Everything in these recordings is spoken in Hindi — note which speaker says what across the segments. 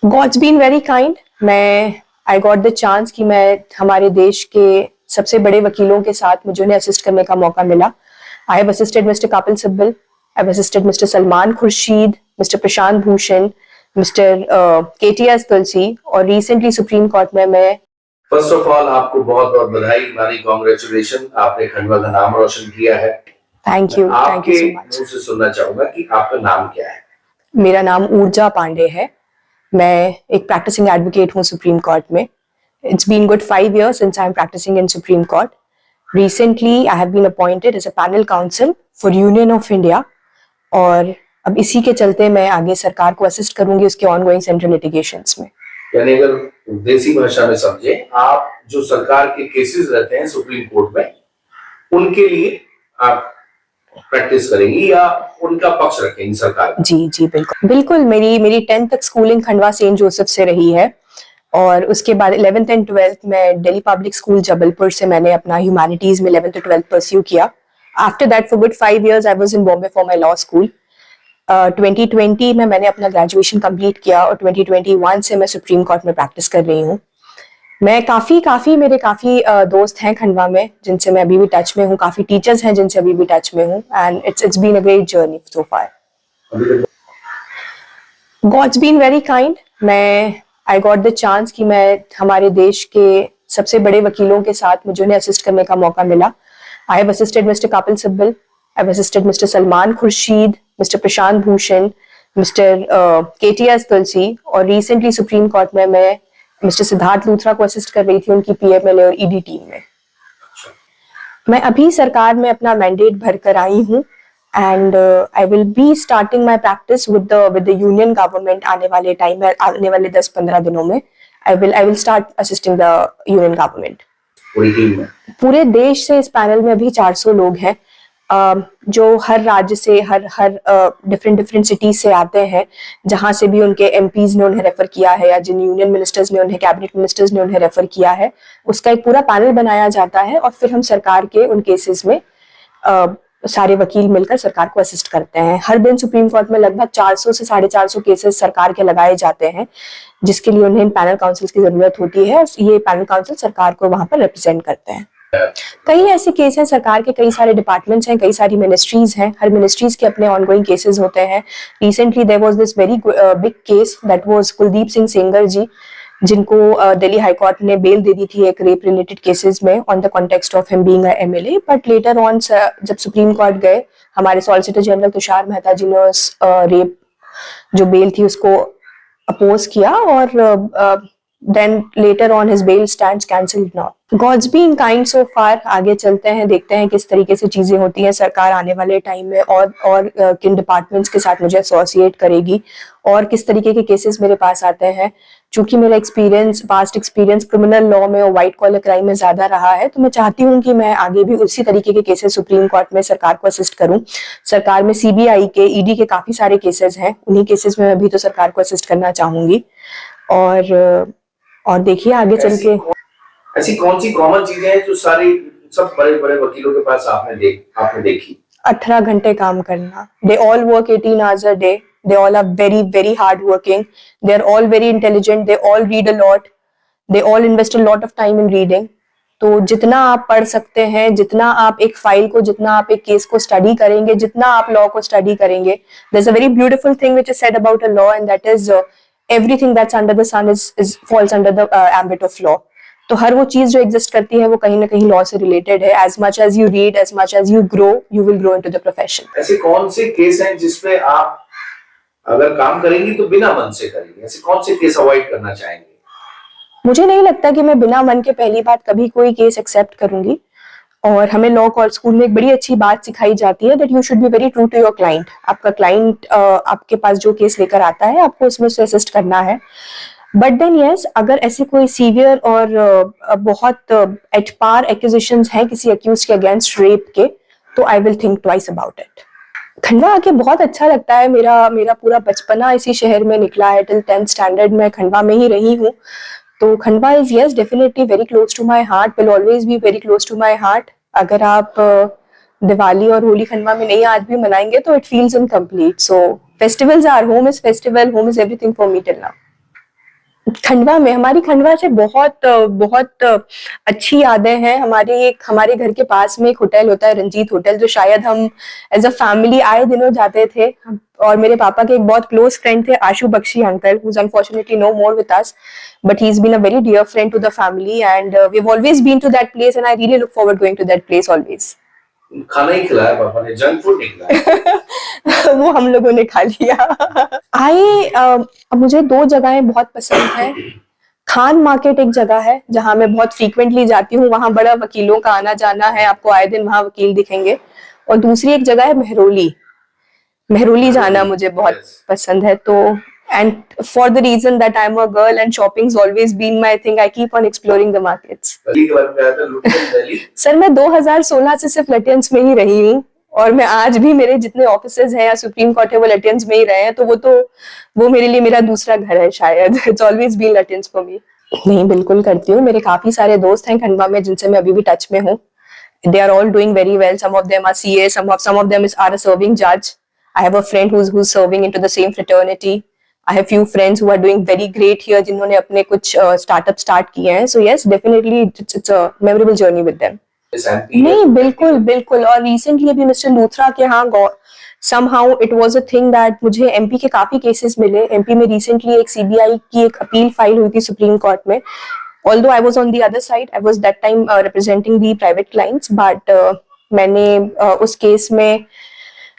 Speaker 1: God's been very kind. I got the chance कि मैं हमारे देश के सबसे बड़े वकीलों के साथ मुझे उन्हें असिस्ट करने का मौका मिला। I have assisted mister Kapil Sibal, I have assisted mister Salman Khurshid, mister Prashant Bhushan, mister KTS Tulsi और रिसेंटली सुप्रीम कोर्ट में मैं।
Speaker 2: फर्स्ट ऑफ ऑल आपको बहुत बहुत बधाई, मानी कांग्रेचुलेशन, आपने खंडवा का नाम रोशन किया है।
Speaker 1: Thank you so much.
Speaker 2: मुझसे सुनना चाहूंगा कि आपका नाम क्या है?
Speaker 1: मेरा नाम ऊर्जा पांडे है। मैं एक प्रैक्टिसिंग एडवोकेट हूँ सुप्रीम कोर्ट में। It's been good 5 years since I'm practicing in Supreme Court. Recently, I have been appointed as a panel counsel for Union of India और अब इसी के चलते मैं आगे सरकार को असिस्ट करूंगी उसके ऑनगोइंग सेंट्रल लिटिगेशंस में।
Speaker 2: यानी अगर देसी भाषा में समझे, आप जो सरकार के केसेस रहते हैं सुप्रीम कोर्ट में, उनके लिए आप प्रैक्टिस करेंगी या उनका पक्ष रखेंगी सरकार?
Speaker 1: जी बिल्कुल बिल्कुल। मेरी 10th तक स्कूलिंग खंडवा सेंट जोसेफ से रही है और उसके बाद 11th एंड 12th में दिल्ली पब्लिक स्कूल जबलपुर से मैंने अपना ह्यूमैनिटीज में 11th और 12th परस्यू किया। After that for good 5 years I was in Bombay for my law school. 2020 में मैंने अपना ग्रेजुएशन कंप्लीट किया और 2021 से मैं सुप्रीम कोर्ट में प्रैक्टिस कर रही हूँ। मेरे काफी दोस्त हैं खंडवा में जिनसे मैं अभी भी टच में हूँ, काफी टीचर्स हैं जिनसे अभी भी टच में हूँ and it's been a great journey so far. God's been very kind. I got the chance कि मैं हमारे देश के सबसे बड़े वकीलों के साथ मुझे उन्हें असिस्ट करने का मौका मिला। I have assisted mister Kapil Sibal, I have assisted mister Salman Khurshid, mister Prashant Bhushan, mister KTS Tulsi और रिसेंटली सुप्रीम कोर्ट में मैं मिस्टर सिद्धार्थ लूथरा को असिस्ट कर रही थी उनकी पीएमएलए और ईडी टीम में। मैं अभी सरकार में अपना मैंडेट भर कर आई हूँ and I will be starting my practice with the union government आने वाले 10-15 दिनों में। I will start assisting the union government.
Speaker 2: पूरी टीम में, पूरे
Speaker 1: देश से इस पैनल में अभी 400 लोग हैं जो हर राज्य से हर डिफरेंट सिटीज से आते हैं, जहां से भी उनके एमपीज ने उन्हें रेफर किया है या जिन यूनियन मिनिस्टर्स ने उन्हें, कैबिनेट मिनिस्टर्स ने उन्हें रेफर किया है, उसका एक पूरा पैनल बनाया जाता है और फिर हम सरकार के उन केसेस में सारे वकील मिलकर सरकार को असिस्ट करते हैं। हर दिन सुप्रीम कोर्ट में लगभग 400 से 450 केसेस सरकार के लगाए जाते हैं जिसके लिए उन्हें पैनल काउंसिल्स की जरूरत होती है। ये पैनल काउंसिल सरकार को वहां पर रिप्रेजेंट करते हैं। कई ऐसे केस हैं, सरकार के कई सारे डिपार्टमेंट्स हैं, कई सारी मिनिस्ट्रीज हैं, हर मिनिस्ट्रीज के अपने ऑनगोइंग केसेस होते हैं। Recently there was this very big case that was Kuldeep Singh Sengar ji, जिनको दिल्ली हाई कोर्ट ने बेल दे दी थी एक रेप रिलेटेड केसेस में on the context of him being a MLA. But later on जब सुप्रीम कोर्ट गए, हमारे सॉलिसिटर जनरल तुषार मेहता जी ने उस रेप जो बेल थी उसको अपोज किया और then later on his bail stands cancelled now. God's been kind so far. आगे चलते हैं, देखते हैं किस तरीके से चीजें होती हैं। सरकार आने वाले टाइम में और किन डिपार्टमेंट्स के साथ मुझे एसोसिएट करेगी और किस तरीके के केसेस मेरे पास आते हैं। चूंकि मेरा पास्ट एक्सपीरियंस क्रिमिनल लॉ में और व्हाइट कॉलर क्राइम में ज्यादा रहा है, तो मैं चाहती हूँ कि मैं आगे भी उसी तरीके के केसेस सुप्रीम कोर्ट में सरकार को असिस्ट करूँ। सरकार में सीबीआई के, ईडी के काफी सारे केसेस हैं, उन्हीं केसेस में मैं भी तो सरकार को असिस्ट करना चाहूंगी। और देखिए आगे चल के
Speaker 2: ऐसी कौन सी कॉमन चीजें हैं जो सब बड़े बड़े वकीलों के पास आपने देखी?
Speaker 1: 18 घंटे काम करना। They all work 18 hours a day. They all are very very hard working. They are all very intelligent. They all read a lot. They all invest a lot of time in reading. तो जितना आप पढ़ सकते हैं, जितना आप एक फाइल को, जितना आप एक केस को स्टडी करेंगे, जितना आप लॉ को स्टडी करेंगे, there's a very beautiful thing which is said about a law and that is everything that's under the sun falls under the ambit of law. तो हर वो चीज जो एग्जिस्ट करती है वो कहीं ना कहीं लॉ से रिलेटेड है। as much as you read, as much as you grow, you will grow into the profession.
Speaker 2: ऐसे कौन से केस हैं जिसपे आप अगर काम करेंगी तो बिना मन से करेंगी? ऐसे कौन से केस अवॉइड करना चाहेंगे?
Speaker 1: मुझे नहीं लगता कि मैं बिना मन के पहली बात कभी कोई केस एक्सेप्ट करूंगी। और हमें लॉ कॉल स्कूल में एक बड़ी अच्छी बात सिखाई जाती है that you should be very true to your client. आपका क्लाइंट आपके पास जो केस लेकर आता है, आपको उसमें से असिस्ट करना है। बट देन यस, अगर ऐसे कोई सीवियर और बहुत एट पार एक्यूजिशंस हैं किसी अक्यूज के अगेंस्ट रेप के, तो I will think twice about it. Khandwa आके बहुत अच्छा लगता है। मेरा पूरा बचपना इसी शहर में निकला है। टिल 10th स्टैंडर्ड मैं खंडवा में ही रही हूँ। तो Khandwa is yes definitely very close to my heart, will always be very close to my heart. अगर आप दिवाली और होली खंडवा में नहीं आज भी मनाएंगे तो it feels incomplete. So festivals are home is festival, home is everything for me till now. Khandwa में, हमारी खंडवा से बहुत बहुत अच्छी यादें हैं। हमारे घर के पास में एक होटल होता है, रंजीत होटल, जो शायद हम एज अ फैमिली आए दिनों जाते थे। और मेरे पापा के एक बहुत क्लोज फ्रेंड थे, Ashu Bakshi uncle, who's unfortunately no more with us, but he's been a very dear friend to the family, and we've always been to that place, and I really look forward going to that place always.
Speaker 2: खाना ही खिलाया पापा ने, जंक फूड नहीं खिलाया।
Speaker 1: वो हम लोगों ने खा लिया। मुझे दो जगहें बहुत पसंद हैं। खान मार्केट एक जगह है जहां मैं बहुत फ्रीक्वेंटली जाती हूँ, वहां बड़ा वकीलों का आना जाना है, आपको आए दिन वहां वकील दिखेंगे। और दूसरी एक जगह है मेहरोली। मेहरोली जाना मुझे बहुत पसंद है। तो and for the reason that I am a girl and shopping's always been my thing, I keep on exploring the markets. Sir मैं 2016 से सिर्फ लटियंस में ही रही हूँ, और मैं आज भी, मेरे जितने ऑफिसेज हैं या सुप्रीम कोर्ट है वो लटियंस में ही रहे हैं, तो वो मेरे लिए मेरा दूसरा घर है शायद। It's always been Lutyens for me. नहीं, बिल्कुल करती हूँ। मेरे काफी सारे दोस्त हैं खंडवा में जिनसे मैं अभी भी टच में हूँ। They are all doing very well. Some of them are CA, some of them are a serving judge. I have a friend who's serving into the same fraternity. I have few friends who are doing very great here, जिन्होंने अपने कुछ startup start किए हैं. So yes, definitely it's a memorable journey with them. नहीं, बिल्कुल बिल्कुल। और recently अभी मिस्टर लूथरा के यहाँ somehow it was a thing that मुझे MP के काफी cases मिले। MP में recently एक CBI की एक अपील फाइल हुई थी सुप्रीम कोर्ट में। Although I was on the other side, I was that time representing the private clients, but मैंने उस केस में,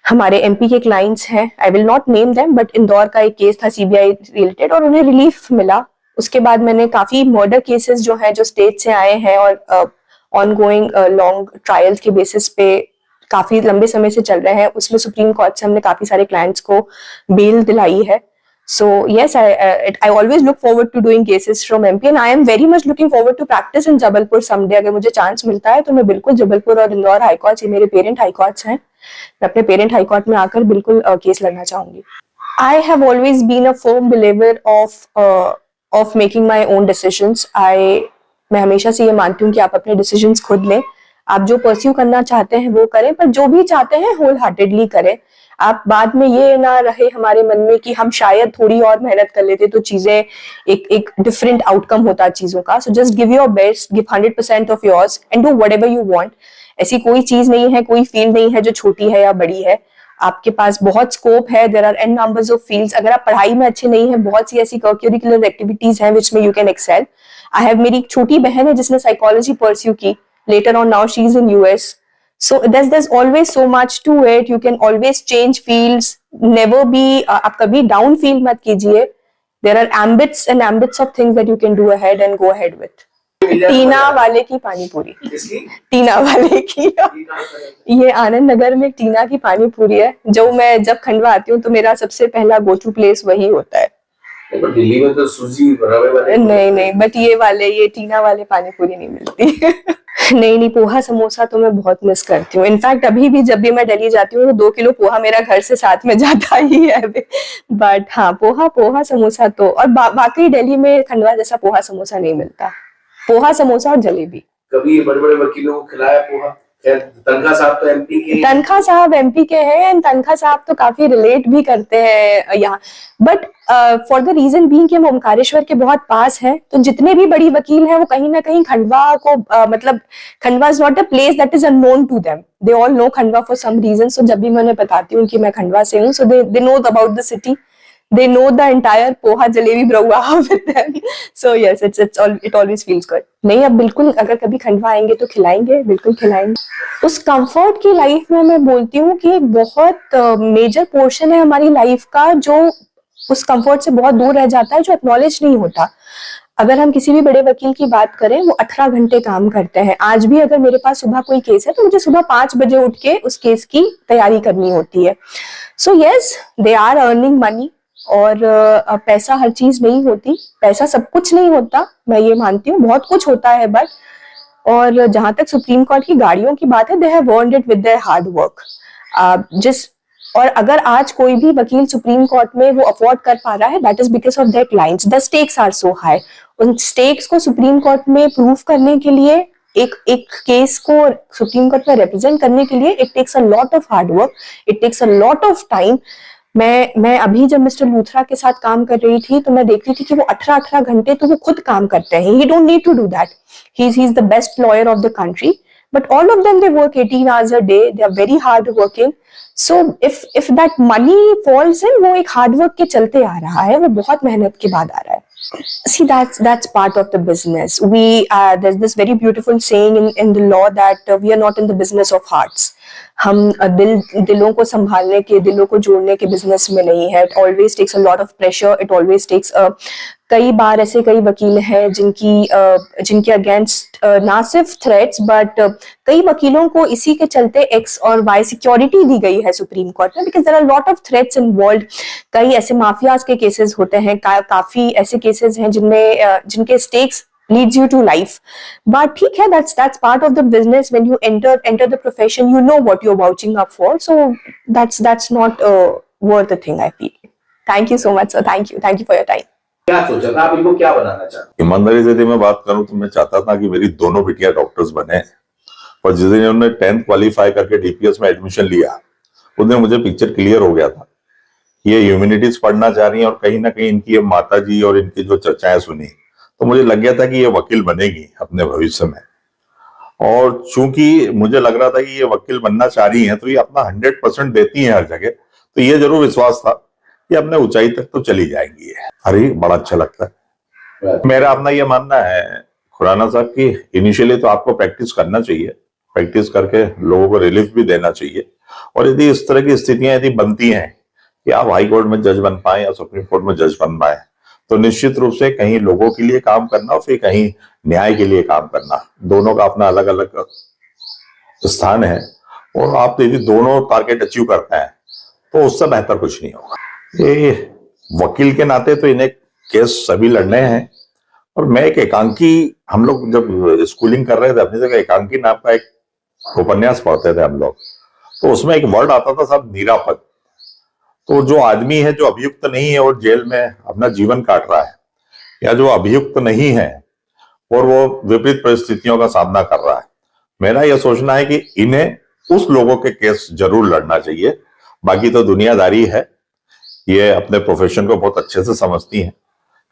Speaker 1: हमारे MP के clients हैं, I will not name them, but Indore का एक केस था CBI related, और उन्हें रिलीफ मिला। उसके बाद मैंने काफी मर्डर केसेस जो हैं, जो स्टेट से आए हैं और ऑनगोइंग लॉन्ग ट्रायल्स के बेसिस पे काफी लंबे समय से चल रहे हैं, उसमें सुप्रीम कोर्ट से हमने काफी सारे क्लाइंट्स को बेल दिलाई है। So yes, I always look forward to doing cases from MP, and I am very much looking forward to practice in Jabalpur someday. अगर मुझे चांस मिलता है तो मैं बिल्कुल जबलपुर और इंदौर हाई कोर्ट, ये मेरे पेरेंट हाई कोर्ट्स हैं, मैं अपने पेरेंट हाई कोर्ट में आकर बिल्कुल केस लड़ना चाहूंगी। I have always been a firm believer of making my own decisions. मैं हमेशा से ये मानती हूँ कि आप अपने डिसीजंस खुद लें। आप जो परस्यू करना चाहते हैं वो करें, पर जो भी चाहते हैं होल हार्टेडली करें। आप बाद में ये ना रहे हमारे मन में कि हम शायद थोड़ी और मेहनत कर लेते तो चीजें एक डिफरेंट आउटकम होता चीजों का। So just give your best, give 100% of yours and do whatever you want. ऐसी कोई चीज नहीं है, कोई फील्ड नहीं है जो छोटी है या बड़ी है। आपके पास बहुत स्कोप है, there are an numbers of fields. अगर आप पढ़ाई में अच्छे नहीं है, बहुत सी ऐसी करिकुलर एक्टिविटीज हैं विच में you can excel. I have, मेरी एक छोटी बहन है जिसने साइकोलॉजी परस्यू की, later on now she's in US. So there's always so much to it. You can always change fields. Never be आप कभी down feel मत कीजिए. There are ambits of things that you can do ahead and go ahead with. टीना वाले की पानी पूरी, टीना वाले की, ये आनंद नगर में टीना की पानी पूरी है। जो मैं जब खंडवा आती हूँ तो मेरा सबसे पहला गो टू प्लेस वही होता है।
Speaker 2: दिल्ली में तो सूजी रवे वाले
Speaker 1: नहीं, बट ये टीना वाले पानी पूरी नहीं मिलती। नहीं, पोहा समोसा तो मैं बहुत मिस करती हूँ। इनफैक्ट अभी भी जब भी मैं दिल्ली जाती हूँ तो 2 किलो पोहा मेरा घर से साथ में जाता ही है। बट हाँ, पोहा समोसा तो, और वाकई दिल्ली में खंडवा जैसा पोहा समोसा नहीं मिलता। पोहा समोसा और जलेबी।
Speaker 2: कभी बड़े-बड़े वकीलों को खिलाया पोहा? तनखा साहब तो एमपी के,
Speaker 1: तनखा साहब एमपी के हैं, तनखा साहब तो काफी रिलेट भी करते हैं यहाँ। But for the reason being कि हम ओमकारेश्वर के बहुत पास हैं, तो जितने भी बड़ी वकील हैं वो कहीं ना कहीं खंडवा को मतलब Khandwa is not a place that is unknown to them. They all know Khandwa for some reason. So जब भी मैं उन्हें बताती हूँ कि मैं खंडवा से हूँ, so they know about the city, they know the entire poha jalebi brouhaha with them. So yes, it always feels good. नहीं, अब बिल्कुल अगर कभी खंडवा आएंगे तो खिलाएंगे, बिल्कुल खिलाएंगे। उस कंफर्ट की लाइफ में मैं बोलती हूँ कि एक बहुत मेजर पोर्शन है हमारी लाइफ का जो उस कंफर्ट से बहुत दूर रह जाता है, जो एक्नॉलेज नहीं होता। अगर हम किसी भी बड़े वकील की बात करें, वो 18 घंटे काम करते हैं। आज भी अगर मेरे पास सुबह कोई केस है तो मुझे सुबह 5 बजे उठ के उस केस की तैयारी करनी होती है। So yes, they are earning money, और पैसा हर चीज नहीं होती, पैसा सब कुछ नहीं होता, मैं ये मानती हूँ, बहुत कुछ होता है बट। और जहां तक सुप्रीम कोर्ट की गाड़ियों की बात है, they have earned it with their hard work. और अगर आज कोई भी वकील सुप्रीम कोर्ट में वो अफोर्ड कर पा रहा है, that is because of their clients. The stakes are so high. उन स्टेक्स को सुप्रीम कोर्ट में प्रूव करने के लिए, एक केस को सुप्रीम कोर्ट में रिप्रेजेंट करने के लिए, it takes a lot of hard work, it takes a lot of time. मैं अभी जब मिस्टर लूथरा के साथ काम कर रही थी तो मैं देख रही थी कि वो 18 घंटे तो वो खुद काम करते हैं. He don't need to do that. He is the best lawyer of the country, but all of them they work 18 hours a day. They are very hard working. So if that money falls in, वो एक हार्ड वर्क के चलते आ रहा है, वो बहुत मेहनत के बाद आ रहा है. See, that's part of the business. There's this very beautiful saying in the law that we are not in the business of hearts. हम दिलों को संभालने के, दिलों को जोड़ने के बिजनेस में नहीं है. It always takes a lot of pressure. It always takes कई बार ऐसे कई वकील हैं जिनके अगेंस्ट ना सिर्फ थ्रेट्स बट कई वकीलों को इसी के चलते X और Y सिक्योरिटी दी गई है सुप्रीम कोर्ट में, because there are lot of threats involve. कई ऐसे माफियाज के केसेस होते हैं, काफी ऐसे केसेस हैं जिनके stakes leads you to life. But ठीक है, that's part of the business. When you enter the profession, you know what you're vouching up for. So that's not worth a thing, I feel. Thank you so much, sir. Thank you for your time.
Speaker 2: क्या सोचा था आप, इनको क्या बनाना चाहते?
Speaker 3: ईमानदारी से यदि मैं बात करूं तो मैं चाहता था कि मेरी दोनों बिटिया डॉक्टर्स बने, और जिस दिन उन्होंने 10th क्वालिफाई करके DPS में एडमिशन लिया उस दिन मुझे पिक्चर क्लियर हो गया था. ये ह्यूमैनिटीज पढ़ना चाह रही हैं और कहीं ना कहीं इनकी ये माता जी और इनकी जो चर्चाएं सुनी तो मुझे लग गया था कि ये वकील बनेगी अपने भविष्य में. और चूंकि मुझे लग रहा था कि ये वकील बनना चाह रही हैं तो ये अपना 100% देती हैं हर जगह, तो ये जरूर विश्वास था कि अपने ऊंचाई तक तो चली जाएंगी. अरे बड़ा अच्छा लगता है. मेरा अपना ये मानना है खुराना साहब कि इनिशियली तो आपको प्रैक्टिस करना चाहिए, प्रैक्टिस करके लोगों को रिलीफ भी देना चाहिए. और यदि इस तरह की स्थितियां यदि बनती हैं कि आप हाई कोर्ट में जज बन पाए या सुप्रीम कोर्ट में जज बन पाए तो निश्चित रूप से कहीं लोगों के लिए काम करना और फिर कहीं न्याय के लिए काम करना, दोनों का अपना अलग अलग स्थान है. और आप यदि दोनों टारगेट अचीव करते हैं तो उससे बेहतर कुछ नहीं होगा. ये वकील के नाते तो इन्हें केस सभी लड़ने हैं. और मैं एक एकांकी, हम लोग जब स्कूलिंग कर रहे थे अपनी जगह एकांकी नाम का एक उपन्यास पढ़ते थे हम लोग, तो उसमें एक वर्ड आता था साहब, निरापद. तो जो आदमी है जो अभियुक्त नहीं है और जेल में अपना जीवन काट रहा है, या जो अभियुक्त नहीं है और वो विपरीत परिस्थितियों का सामना कर रहा है, मेरा यह सोचना है कि इन्हें उस लोगों के केस जरूर लड़ना चाहिए. बाकी तो दुनियादारी है, ये अपने प्रोफेशन को बहुत अच्छे से समझती हैं.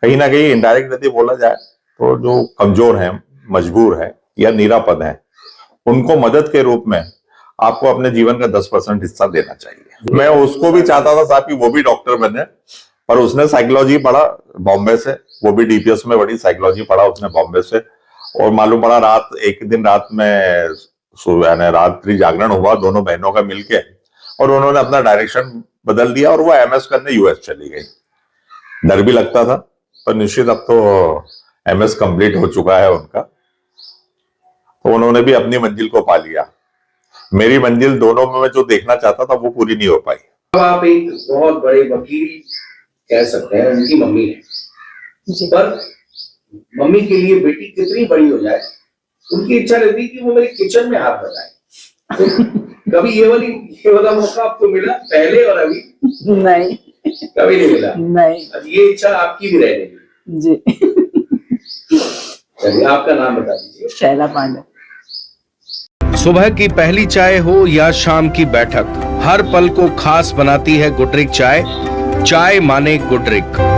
Speaker 3: कहीं ना कहीं इनडायरेक्ट यदि बोला जाए तो जो कमजोर हैं, मजबूर हैं या निरापद हैं, उनको मदद के रूप में आपको अपने जीवन का 10% हिस्सा देना चाहिए. मैं उसको भी चाहता था साहब कि वो भी डॉक्टर बने, पर उसने साइकोलॉजी पढ़ा बॉम्बे से, वो भी DPS में बड़ी साइकोलॉजी पढ़ा उसने बॉम्बे से. और मालूम पड़ा एक दिन रात में रात्रि जागरण हुआ दोनों बहनों का मिलके, और उन्होंने अपना डायरेक्शन बदल दिया और वो MS करने US चली गई. डर भी लगता था, पर निश्चित अब तो MS कंप्लीट हो चुका है उनका, तो उन्होंने भी अपनी मंजिल को पा लिया. मेरी मंजिल दोनों में मैं जो देखना चाहता था वो पूरी नहीं हो पाई.
Speaker 2: अब आप एक बहुत बड़े वकील कह सकते हैं, उनकी मम्मी है, पर मम्मी के लिए बेटी कितनी बड़ी हो जाए उनकी इच्छा रहती है कि वो मेरे किचन में हाथ बटाए. तो कभी ये वाला मौका आपको मिला पहले और अभी?
Speaker 4: नहीं,
Speaker 2: कभी नहीं मिला.
Speaker 4: नहीं.
Speaker 2: अब ये इच्छा आपकी भी रहेगी
Speaker 4: जी.
Speaker 2: चलिए, आपका नाम बता दीजिए.
Speaker 4: शैला पांडे.
Speaker 5: सुबह की पहली चाय हो या शाम की बैठक, हर पल को खास बनाती है गुडरिक चाय. चाय माने गुडरिक.